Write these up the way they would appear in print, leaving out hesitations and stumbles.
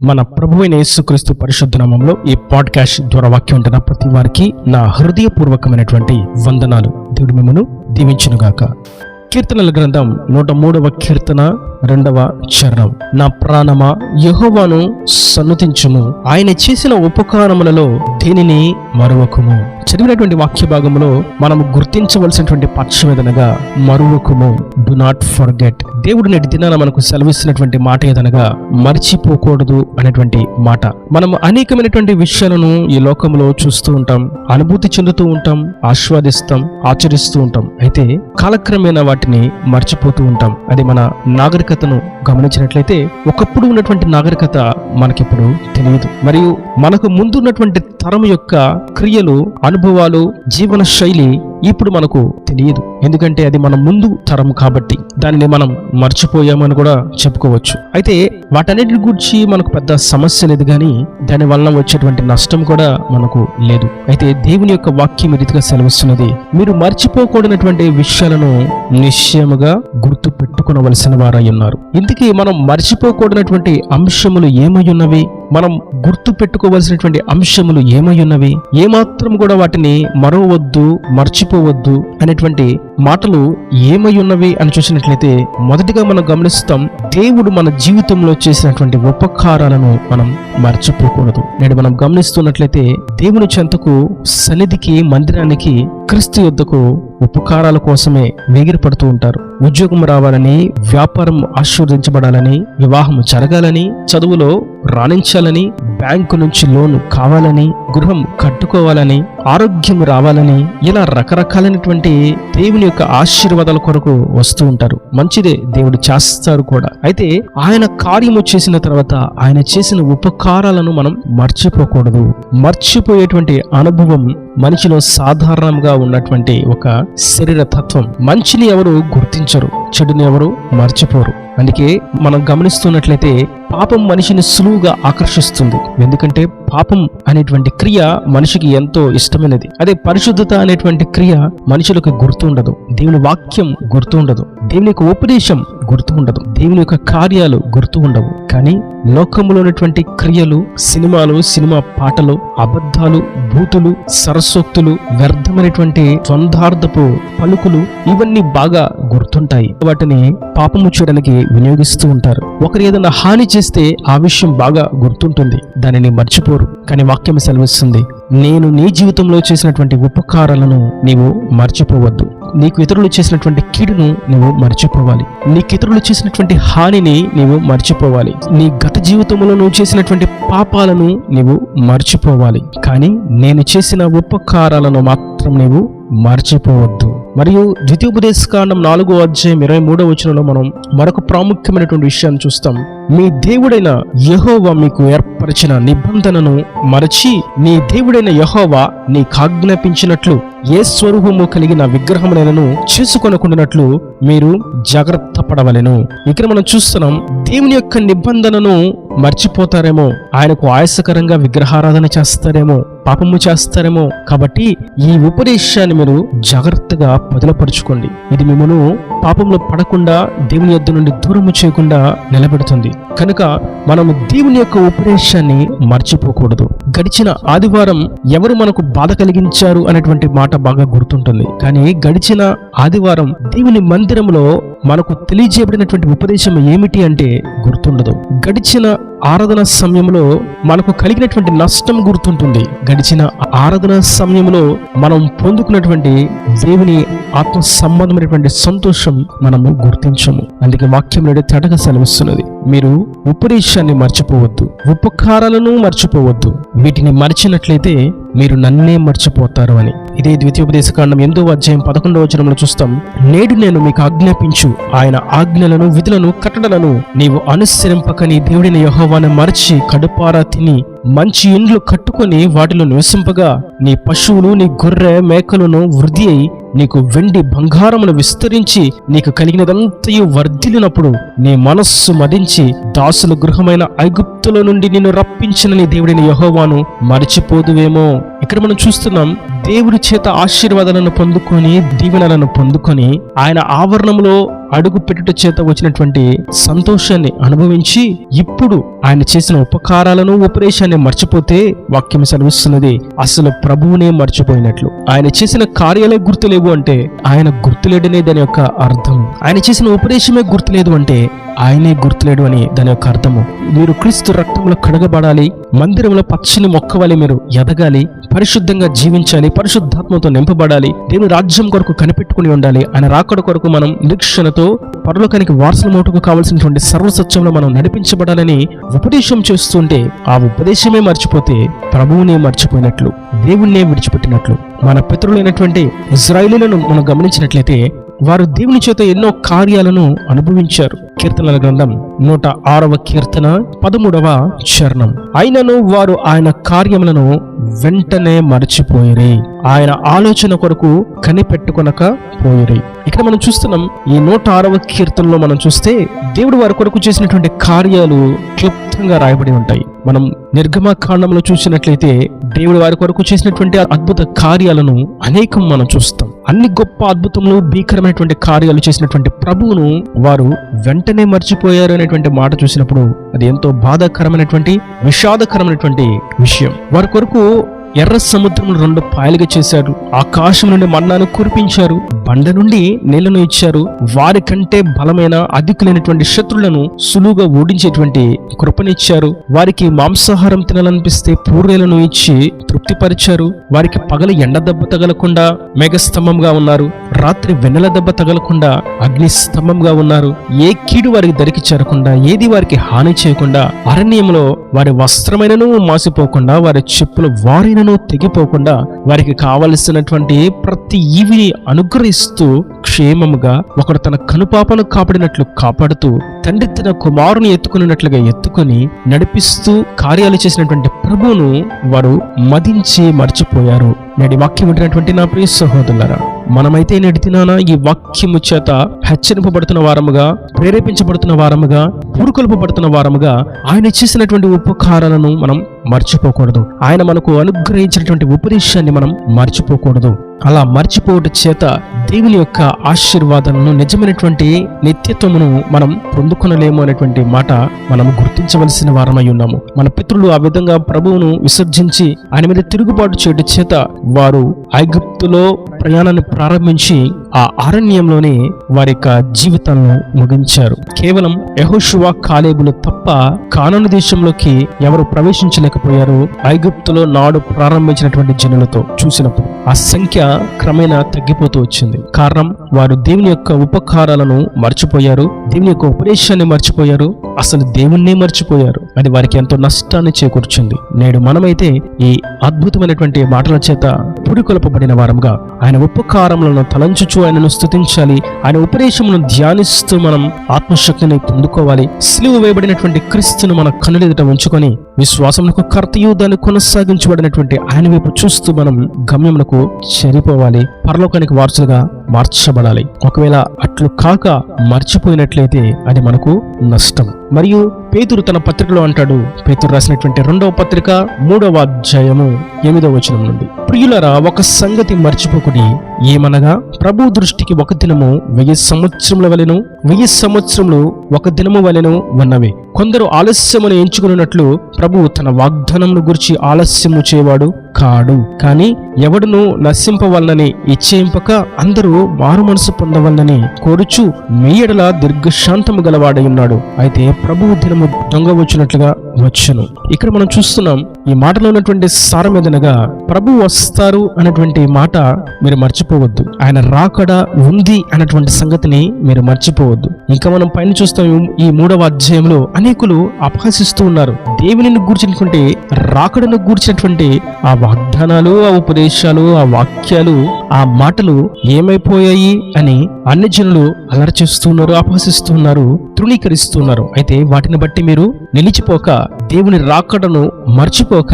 మన ప్రభువైన యేసుక్రీస్తు పరిశుద్ధ నామములో ఈ పాడ్కాస్ట్ ద్వారా వాక్యం ఉంటున్న ప్రతి వారికి నా హృదయపూర్వకమైనటువంటి వందనాలు. దేవుడు మిమ్మల్ని దీవించునుగాక. కీర్తనల గ్రంథం 103వ కీర్తన 2వ చరణం. నా ప్రాణమా యెహోవాను సన్నుతించుము, ఆయన చేసిన ఉపకారములలో దేనిని మరువకుము. చదివినటువంటి వాక్య భాగంలో మనం గుర్తించవలసినటువంటి పక్షమేదనగా మరువకుము, డు నాట్ ఫర్గెట్. దేవుడు నేటి దినాన మనకు సెలవిస్తున్నటువంటి మాట ఏదనగా మర్చిపోకూడదు అనేటువంటి మాట. మనం అనేకమైనటువంటి విషయాలను ఈ లోకంలో చూస్తూ ఉంటాం, అనుభూతి చెందుతూ ఉంటాం, ఆస్వాదిస్తాం, ఆచరిస్తూ ఉంటాం. అయితే కాలక్రమేణా వాటిని మర్చిపోతూ ఉంటాం. అది మన నాగరికతను గమనించినట్లయితే ఒకప్పుడు ఉన్నటువంటి నాగరికత మనకిప్పుడు తెలియదు. మరియు మనకు ముందు ఉన్నటువంటి తరం యొక్క క్రియలు, అనుభవాలు, జీవన శైలి ఇప్పుడు మనకు తెలియదు. ఎందుకంటే అది మన ముందు తరం కాబట్టి దానిని మనం మర్చిపోయామని కూడా చెప్పుకోవచ్చు. అయితే వాటన్నిటి గురించి మనకు పెద్ద సమస్య లేదు, కానీ దాని వలన వచ్చేటువంటి నష్టం కూడా మనకు లేదు. అయితే దేవుని యొక్క వాక్యం ఈ రీతిగా సెలవిస్తున్నది, మీరు మర్చిపోకూడనటువంటి విషయాలను నిశ్చయముగా గుర్తు పెట్టుకునవలసిన వారై ఉన్నారు. ఇందుకే మనం మర్చిపోకూడనటువంటి అంశములు ఏమై ఉన్నవి, మనం గుర్తు పెట్టుకోవలసినటువంటి అంశములు ఏమై ఉన్నవి, ఏమాత్రం కూడా వాటిని మరవద్దు, మర్చిపోవద్దు అనేటువంటి మాటలు ఏమై ఉన్నవి అని చూసినట్లయితే మొదటిగా మనం గమనిస్తాం, దేవుడు మన జీవితంలో చేసినటువంటి ఉపకారాలను మనం మర్చిపోకూడదు. నేడు మనం గమనిస్తున్నట్లయితే దేవుని చెంతకు, సన్నిధికి, మందిరానికి, క్రీస్తు యొద్దకు ఉపకారాల కోసమే వేగిరపడుతూ ఉంటారు. ఉద్యోగం రావాలని, వ్యాపారం ఆశీర్వదించబడాలని, వివాహం జరగాలని, చదువులో రాణించాలని, బ్యాంకు నుంచి లోన్ కావాలని, గృహం కట్టుకోవాలని, ఆరోగ్యం రావాలని, ఇలా రకరకాలైనటువంటి దేవుని యొక్క ఆశీర్వాదాల కొరకు వస్తూ ఉంటారు. మంచిదే, దేవుడు చేస్తారు కూడా. అయితే ఆయన కార్యము చేసిన తర్వాత ఆయన చేసిన ఉపకారాలను మనం మర్చిపోకూడదు. మర్చిపోయేటువంటి అనుభవం మనిషిలో సాధారణంగా ఉన్నటువంటి ఒక శరీర తత్వం. మంచిని ఎవరు గుర్తించరు, చెడుని ఎవరు మర్చిపోరు. అందుకే మనం గమనిస్తున్నట్లయితే పాపం మనిషిని సులువుగా ఆకర్షిస్తుంది. ఎందుకంటే పాపం అనేటువంటి క్రియ మనిషికి ఎంతో ఇష్టమైనది. అదే పరిశుద్ధత అనేటువంటి క్రియ మనుషులకు గుర్తు ఉండదు, దేవుని వాక్యం గుర్తు ఉండదు, దేవుని యొక్క ఉపదేశం గుర్తు ఉండదు, దేవుని యొక్క కార్యాలు గుర్తు ఉండవు. కానీ లోకంలో ఉన్నటువంటి క్రియలు, సినిమాలు, సినిమా పాటలు, అబద్ధాలు, భూతులు, సరస్వక్తులు, వ్యర్థమైనటువంటి ద్వంద్వార్థపు పలుకులు, ఇవన్నీ బాగా గుర్తుంటాయి. వాటిని పాపము చేయడానికి వినియోగిస్తూ ఉంటారు. ఒకరు ఏదైనా హాని చేస్తే ఆ విషయం బాగా గుర్తుంటుంది, దానిని మర్చిపోరు. కానీ వాక్యం సెలవిస్తుంది, నేను నీ జీవితంలో చేసినటువంటి ఉపకారాలను నీవు మర్చిపోవద్దు. నీకు ఇతరులు చేసినటువంటి కీడును నీవు మర్చిపోవాలి. నీకు ఇతరులు చేసినటువంటి హానిని నీవు మర్చిపోవాలి. నీ గత జీవితంలో నువ్వు చేసినటువంటి పాపాలను నీవు మర్చిపోవాలి. కానీ నేను చేసిన ఉపకారాలను మాత్రం నీవు మర్చిపోవద్దు. మరియు ద్వితీయోపదేశకాండం 4వ అధ్యాయం 23వ వచనంలో మనం మరొక ప్రాముఖ్యమైనటువంటి విషయాన్ని చూస్తాం. మీ దేవుడైన యెహోవా మీకు ఏర్పరిచిన నిబంధనను మరచి నీ దేవుడైన యెహోవా నీకు ఆజ్ఞాపించినట్లు ఏ స్వరూపము కలిగిన విగ్రహములను చేసుకొనకుండానట్లు మీరు జాగ్రత్త పడవలెను. ఇక్కడ మనం చూస్తున్నాం, దేవుని యొక్క నిబంధనను మర్చిపోతారేమో, ఆయనకు ఆయాసకరంగా విగ్రహారాధన చేస్తారేమో, పాపము చేస్తారేమో. కాబట్టి ఈ ఉపదేశాన్ని మీరు జాగ్రత్తగా బదులపరుచుకోండి. ఇది మిమ్మల్ని పాపంలో పడకుండా, దేవుని యొద్ద నుండి దూరము చేయకుండా నిలబెడుతుంది. కనుక మనము దేవుని యొక్క ఉపదేశాన్ని మర్చిపోకూడదు. గడిచిన ఆదివారం ఎవరు మనకు బాధ కలిగించారు అనేటువంటి మాట బాగా గుర్తుంటుంది. కానీ గడిచిన ఆదివారం దేవుని మందిరంలో మనకు తెలియజేయబడినటువంటి ఉపదేశం ఏమిటి అంటే గుర్తుండదు. గడిచిన ఆరాధన సమయంలో మనకు కలిగినటువంటి నష్టం గుర్తుంటుంది. గడిచిన ఆరాధన సమయంలో మనం పొందుకున్నటువంటి దేవుని ఆత్మ సంబంధమైనటువంటి సంతోషం మనము గుర్తించము. అందుకే వాక్యం తేటగా సెలవిస్తున్నది, మీరు ఉపదేశాన్ని మర్చిపోవద్దు, ఉపకారాలను మర్చిపోవద్దు. వీటిని మర్చినట్లయితే మీరు నన్నే మర్చిపోతారు అని. ఇదే ద్వితీయోపదేశకాండం 8వ అధ్యాయం 11వ వచనంలో చూస్తాం, నేడు నేను మీకు ఆజ్ఞాపించు ఆయన ఆజ్ఞలను, విధులను, కట్టడలను నీవు అనుసరింపక నీ దేవుడైన యెహోవాను మరచి కడుపారా తిని మంచి ఇండ్లు కట్టుకొని వాటిలో నివసింపగా నీ పశువులు, నీ గొర్రె మేకలను వృద్ధి అయి నీకు వెండి బంగారమును విస్తరించి నీకు కలిగినదంతయు వర్ధిల్లినప్పుడు నీ మనస్సు మదించి దాసుల గృహమైన ఐగుప్తులో నుండి నిన్ను రప్పించిన నీ దేవుడైన యెహోవాను మరిచిపోదువేమో. ఇక్కడ మనం చూస్తున్నాం, దేవుడి చేత ఆశీర్వాదాలను పొందుకొని, దీవెనలను పొందుకొని ఆయన ఆవరణంలో అడుగు పెట్టుట చేత వచ్చినటువంటి సంతోషాన్ని అనుభవించి ఇప్పుడు ఆయన చేసిన ఉపకారాలను ఉపదేశాన్ని మర్చిపోతే వాక్యం సెలవిస్తున్నది అసలు ప్రభువునే మర్చిపోయినట్లు. ఆయన చేసిన కార్యాలే గుర్తులేవు అంటే ఆయన గుర్తులేడనే దాని యొక్క అర్థం. ఆయన చేసిన ఉపదేశమే గుర్తులేదు అంటే ఆయనే గుర్తులేడు అని దాని యొక్క అర్థము. మీరు క్రీస్తు రక్తంలో కడగబడాలి, మందిరంలో పచ్చని మొక్కవాలి, మీరు ఎదగాలి, పరిశుద్ధంగా జీవించాలి, పరిశుద్ధాత్మతో నింపబడాలి, దేవుని రాజ్యం కొరకు కనిపెట్టుకుని ఉండాలి. ఆయన రాకడ కొరకు మనం నిరీక్షణతో పరలోకానికి వారసులమౌటకు కావాల్సినటువంటి సర్వసత్యంలో మనం నడిపించబడాలని ఉపదేశం చేస్తుంటే ఆ ఉపదేశమే మర్చిపోతే ప్రభువునే మర్చిపోయినట్లు, దేవుణ్ణే విడిచిపెట్టినట్లు. మన పితరులైనటువంటి ఇశ్రాయేలీయులను మనం గమనించినట్లయితే వారు దేవుని చేత ఎన్నో కార్యాలను అనుభవించారు. కీర్తనల గ్రంథం 106వ కీర్తన 13వ చరణం. అయినను వారు ఆయన కార్యములను వెంటనే మరచిపోయిరి, ఆయన ఆలోచన కొరకు కనిపెట్టుకొనక పోయిరి. ఇక్కడ మనం చూస్తున్నాం ఈ 106వ కీర్తనలో మనం చూస్తే దేవుడు వారి కొరకు చేసినటువంటి కార్యాలు క్లుప్తంగా రాయబడి ఉంటాయి. మనం నిర్గమకాండంలో చూసినట్లయితే దేవుడు వారి కొరకు చేసినటువంటి అద్భుత కార్యాలను అనేకం మనం చూస్తాం. అన్ని గొప్ప అద్భుతములు, భీకరమైనటువంటి కార్యాలు చేసినటువంటి ప్రభువును వారు వెంటనే మర్చిపోయారు అనేటువంటి మాట చూసినప్పుడు అది ఎంతో బాధాకరమైనటువంటి, విషాదకరమైనటువంటి విషయం. వారి కొరకు ఎర్ర సముద్రమును 2 పాయలుగా చేశారు, ఆకాశం నుండి మన్నాను కురిపించారు, బండ నుండి నీళ్లను ఇచ్చారు, వారి కంటే బలమైన అధికులైనటువంటి శత్రులను సులువుగా ఓడించేటువంటి కృపనిచ్చారు, వారికి మాంసాహారం తినాలనిపిస్తే పూరేలను ఇచ్చి తృప్తిపరిచారు, వారికి పగల ఎండ దెబ్బ తగలకుండా మేఘస్తంభంగా ఉన్నారు, రాత్రి వెన్నెల దెబ్బ తగలకుండా అగ్ని స్తంభంగా ఉన్నారు, ఏ కీడు వారికి దరికి చేరకుండా, ఏది వారికి హాని చేయకుండా, అరణ్యంలో వారి వస్త్రమైనను మాసిపోకుండా, వారి చెప్పులు వారినను తెగిపోకుండా, వారికి కావలసినటువంటి ప్రతి ఈవిని అనుగ్రహిస్తూ క్షేమముగా ఒకడు తన కనుపాపను కాపాడినట్లు కాపాడుతూ, తండ్రి తన కుమారుని ఎత్తుకున్నట్లుగా ఎత్తుకొని నడిపిస్తూ కార్యాలు చేసినటువంటి ప్రభువును వారు మదించి మర్చిపోయారు. నేటి వాక్యం వింటున్నటువంటి నా ప్రియ సహోదరులారా, మనమైతే నేటి దినాన ఈ వాక్యము చేత హెచ్చరింపబడుతున్న వారముగా, ప్రేరేపించబడుతున్న వారముగా, పురుకొల్పబడుతున్న వారముగా ఆయన చేసినటువంటి ఉపకారాలను మనం మర్చిపోకూడదు. ఆయన మనకు అనుగ్రహించినటువంటి ఉపదేశాన్ని మనం మర్చిపోకూడదు. అలా మర్చిపోవడం చేత దేవుని యొక్క ఆశీర్వాదాలను, నిజమైనటువంటి నిత్యత్వమును మనం పొందుకొనలేము అనేటువంటి మాట మనం గుర్తించవలసిన వారమై ఉన్నాము. మన పితరులు ఆ విధంగా ప్రభువును విసర్జించి ఆయన మీద తిరుగుబాటు చేయడం చేత వారు ఐగుప్తులో ప్రయాణాన్ని ప్రారంభించి ఆ అరణ్యంలోనే వారి యొక్క జీవితాలను ముగించారు. కేవలం యెహోషువ, కాలేబులు తప్ప కానాను దేశంలోకి ఎవరు ప్రవేశించలేకపోయారు. ఐగుప్తులో నాడు ప్రారంభించినటువంటి జనులతో చూసినప్పుడు ఆ సంఖ్య క్రమేణా తగ్గిపోతూ వచ్చింది. కారణం, వారు దేవుని యొక్క ఉపకారాలను మర్చిపోయారు, దేవుని యొక్క ఉపదేశాన్ని మర్చిపోయారు, అసలు దేవుణ్ణే మర్చిపోయారు. అది వారికి ఎంతో నష్టాన్ని చేకూర్చింది. నేడు మనమైతే ఈ అద్భుతమైనటువంటి మాటల చేత పురికొల్పబడిన వారంగా ఆయన ఉపకారములను తలంచుచు ఆయనను స్తుతించాలి. ఆయన ఉపదేశమును ధ్యానిస్తూ మనం ఆత్మశక్తిని పొందుకోవాలి. సిలువ వేయబడినటువంటి క్రీస్తును మన కన్నులెదుట ఉంచుకొని విశ్వాసమునకు కర్తయు దాన్ని కొనసాగించబడినటువంటి ఆయన వైపు చూస్తూ మనం గమ్యమునకు చేరిపోవాలి, పరలోకానికి వారసులుగా మార్చబడాలి. ఒకవేళ అట్లు కాక మర్చిపోయినట్లయితే అది మనకు నష్టం. మరియు పేతురు తన పత్రికలో అంటాడు, పేతురు రాసినటువంటి 2వ పత్రిక 3వ అధ్యాయము 8వ వచనం నుండి, ప్రియులరా, ఒక సంగతి మర్చిపోకుడి, ఏమనగా ప్రభు దృష్టికి ఒక దినము 1000 సంవత్సరముల వలెను, 1000 సంవత్సరములు ఒక దినము వలెను ఉన్నవి. కొందరు ఆలస్యమును ఎంచుకున్నట్లు ప్రభువు తన వాగ్దానమును గురించి ఆలస్యము చేయవాడు కాడు, కాని ఎవడును నశింపవలనని ఇచ్చేయింపక అందరూ మారు మనసు పొందవలనని కోరుచు మీ ఎడల దీర్ఘశాంతము గలవాడై ఉన్నాడు. అయితే ప్రభువు దినము దొంగ వచ్చినట్లుగా వచ్చును. ఇక్కడ మనం చూస్తున్నాం ఈ మాటలో ఉన్నటువంటి సారం ఏదనగా, ప్రభు వస్తారు అనేటువంటి మాట మీరు మర్చిపోవద్దు. ఆయన రాకడ ఉంది అన్నటువంటి సంగతిని మీరు మర్చిపోవద్దు. ఇంకా మనం పైన చూస్తాం ఈ 3వ అధ్యాయంలో అనేకులు అపహసిస్తూ ఉన్నారు. దేవునిని గూర్చినటువంటి రాకడను గూర్చినటువంటి ఆ వాగ్దానాలు, ఆ ఉపదేశాలు, ఆ వాక్యాలు, ఆ మాటలు ఏమైపోయాయి అని అన్ని జనులు అలర చేస్తున్నారు, అపహసిస్తున్నారు, తృణీకరిస్తున్నారు. అయితే వాటిని బట్టి మీరు నిలిచిపోక, దేవుని రాకడను మర్చిపోక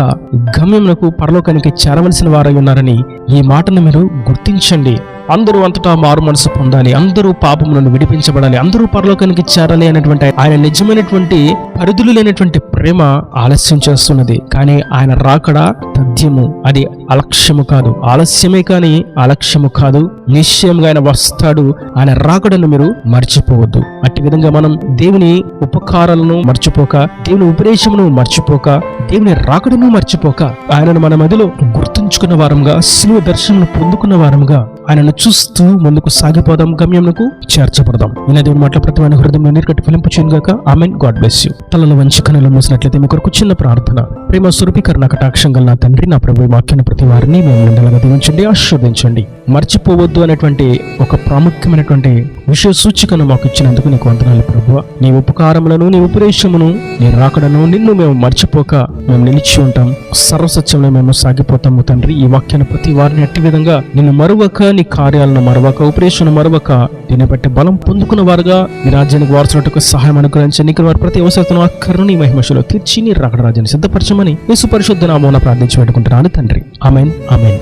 గమ్యమునకు, పరలోకానికి చేరవలసిన వారై ఉన్నారని ఈ మాటను మీరు గుర్తించండి. అందరూ అంతటా మారు మనసు పొందాలి, అందరూ పాపం నుండి విడిపించబడాలి, అందరూ పరలోకానికి చేరాలి అనేటువంటి ఆయన నిజమైనటువంటి పరిధులు లేనటువంటి ప్రేమ ఆలస్యం చేస్తున్నది. కానీ ఆయన రాకడా తథ్యము, అది అలక్ష్యము కాదు, ఆలస్యమే కానీ అలక్ష్యము కాదు. నిశ్చయంగా ఆయన వస్తాడు. ఆయన రాకడను మీరు మర్చిపోవద్దు. అట్టి విధంగా మనం దేవుని ఉపకారాలను మర్చిపోక, దేవుని ఉపదేశమును మర్చిపోక, దేవుని రాకడను మర్చిపోక, ఆయనను మన మధ్యలో గుర్తుంచుకున్న వారంగా, శిలువ దర్శనం పొందుకున్న వారంగా ఆయనను చూస్తూ ముందుకు సాగిపోదాం, గమ్యమునకు చేర్చబడదాం. ఈయన దేవుని మాటల ప్రతి వాని హృదయంలో నీరుకట్టి ఫలింపు చేయనుగాక. ఆమేన్. God bless you. తలలో వంచి కనులు మూసినట్లయితే మీ కొరకు చిన్న ప్రార్థన. ప్రేమ స్వరూపీకరణ కటాక్షం గల నా తండ్రి, నా ప్రభు వాక్యాన్ని ప్రతి వారిని మేము నిండలుగా దీవించండి, ఆశీర్వదించండి. మర్చిపోవద్దు అనేటువంటి ఒక ప్రాముఖ్యమైనటువంటి విషయ సూచికను మాకు ఇచ్చినందుకు నీకు వందనాలు ప్రభువా. నీ ఉపకారములను, నీ ఉపదేశమును, నీ రాకడను, నిన్ను మేము మర్చిపోక మేము నిలిచి ఉంటాం. సర్వసత్యంలో మేము సాగిపోతాము తండ్రి. ఈ వాక్యాన్ని ప్రతి వారిని అట్టి విధంగా నిన్ను మరువక, నీ కార్యాలను మరవక, ఉపదేశం మరవక, దీన్ని బట్టి బలం పొందుకున్న వారుగా ఈ రాజ్యానికి వారసులకు సహాయం అనుగ్రహించండి. నీకు వారి ప్రతి అవసరతను ఆ కరుణ మహిమశలో తీర్చి నీ రాకడ రాజ్యాన్ని సిద్ధపరచమని యేసు పరిశుద్ధ నామమున ప్రార్థించి పెట్టుకుంటున్నాను తండ్రి. ఆమేన్. ఆమేన్.